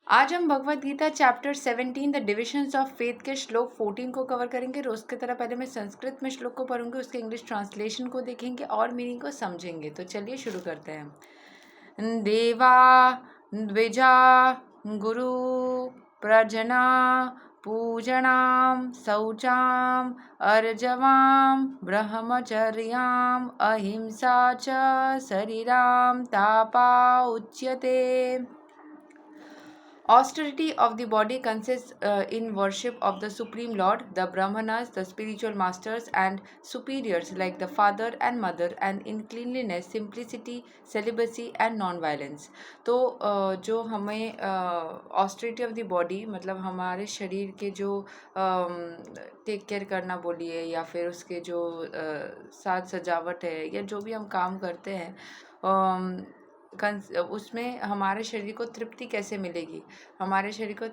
आज हम Bhagavad Gita chapter 17 the divisions of faith के श्लोक 14 को कवर करेंगे। रोज की तरह पहले मैं संस्कृत में श्लोक को पढ़ूंगी, उसके इंग्लिश ट्रांसलेशन को देखेंगे और मीनिंग को समझेंगे। तो चलिए शुरू करते हैं। देवा द्विजा गुरु प्रजना पूजनाम शौचाम अर्जवाम ब्रह्मचर्याम अहिंसा च शरीराम तापा उच्यते। Austerity of the body consists in worship of the Supreme Lord, the Brahmanas, the spiritual masters and superiors like the father and mother, and in cleanliness, simplicity, celibacy and non-violence. तो जो हमें ऑस्टेरिटी ऑफ द बॉडी मतलब हमारे शरीर के जो take care करना बोलिए या फिर उसके जो साज सजावट है या जो भी हम काम करते हैं उसमें हमारे शरीर को तृप्ति कैसे मिलेगी। हमारे शरीर को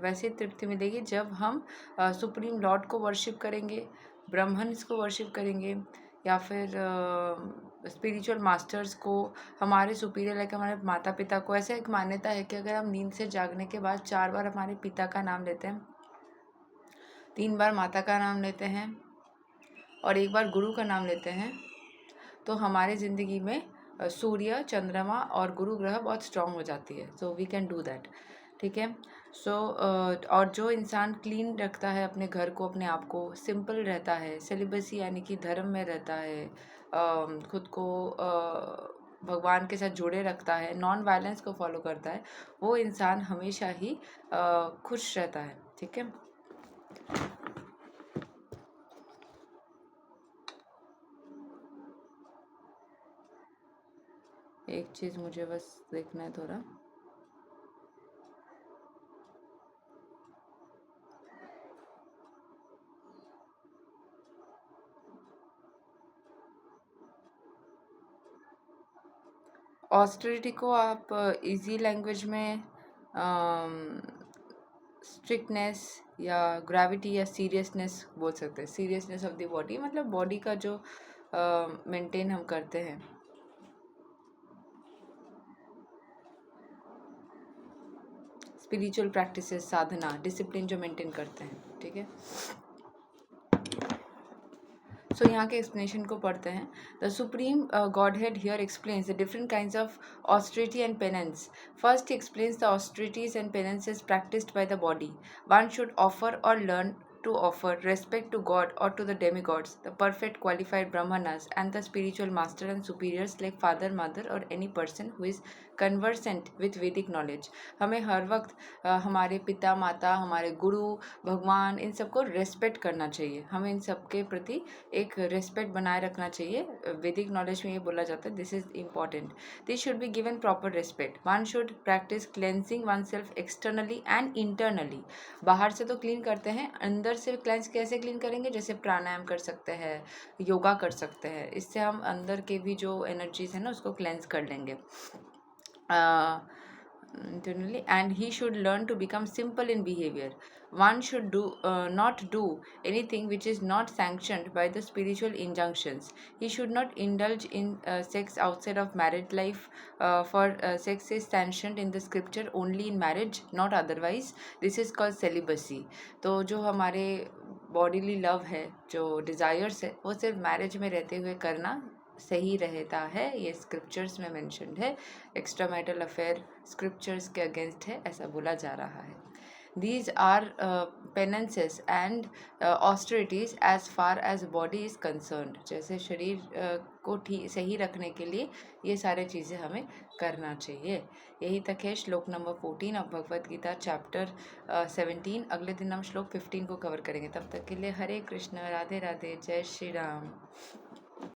वैसे तृप्ति मिलेगी जब हम सुप्रीम लॉर्ड को वर्शिप करेंगे, ब्रह्मन्स को वर्शिप करेंगे या फिर स्पिरिचुअल मास्टर्स को, हमारे सुपीरियर लाइक हमारे माता पिता को। ऐसे एक मान्यता है कि अगर हम नींद से जागने के बाद 4 बार हमारे पिता का नाम लेते हैं, 3 बार माता का नाम लेते हैं और 1 बार गुरु का नाम लेते हैं तो हमारे ज़िंदगी में सूर्य, चंद्रमा और गुरु ग्रह बहुत स्ट्रांग हो जाती है। So we can do that, ठीक है। सो और जो इंसान क्लीन रखता है अपने घर को, अपने आप को, सिंपल रहता है, सेलिबसी यानी कि धर्म में रहता है, खुद को भगवान के साथ जुड़े रखता है, नॉन वायलेंस को फॉलो करता है, वो इंसान हमेशा ही खुश रहता है, ठीक है। एक चीज़ मुझे बस देखना है थोड़ा। ऑस्टेरिटी को आप इजी लैंग्वेज में स्ट्रिक्टनेस या ग्रेविटी या सीरियसनेस बोल सकते हैं। सीरियसनेस ऑफ द बॉडी मतलब बॉडी का जो मेंटेन हम करते हैं। स्पिरिचुअल प्रैक्टिसेस, साधना, डिसिप्लिन जो मेंटेन करते हैं, ठीक है। सो यहाँ के एक्सप्लेनेशन को पढ़ते हैं। The supreme Godhead here explains the different kinds of austerity and penance. First he explains the austerities and penances practised by the body. One should offer और learn to offer respect to God or to the demigods, the perfect qualified brahmanas and the spiritual master and superiors like father, mother or any person who is conversant with Vedic knowledge। हमें हर वक्त हमारे पिता माता, हमारे गुरु, भगवान, इन सबको respect करना चाहिए। हमें इन सब के प्रति एक रेस्पेक्ट बनाए रखना चाहिए। वैदिक नॉलेज में ये बोला जाता है, this is important. This should be given proper respect. One should practice cleansing one self externally and internally. बाहर से तो क्लीन करते हैं, अंदर से क्लेंस कैसे क्लीन करेंगे? जैसे प्राणायाम कर सकते हैं, योगा कर सकते हैं, इससे हम अंदर के भी जो एनर्जीज है ना उसको क्लेंस कर लेंगे internally। And he should learn to become simple in behavior। One should not do anything which is not sanctioned by the spiritual injunctions। He should not indulge in sex outside of married life, for sex is sanctioned in the scripture only in marriage, not otherwise। This is called celibacy। तो जो हमारे bodily love है, जो desires है, वो सिर्फ marriage में रहते हुए करना सही रहता है। ये स्क्रिप्चर्स में मेंशन्ड है। एक्स्ट्रा मैरिटल अफेयर स्क्रिप्चर्स के अगेंस्ट है, ऐसा बोला जा रहा है। These are penances and austerities as far as body is concerned। जैसे शरीर को सही रखने के लिए ये सारे चीज़ें हमें करना चाहिए। यही तक है श्लोक number 14 of Bhagavad Gita chapter 17। अगले दिन हम श्लोक 15 को कवर करेंगे। तब तक के लिए हरे कृष्ण, राधे राधे, जय श्री राम।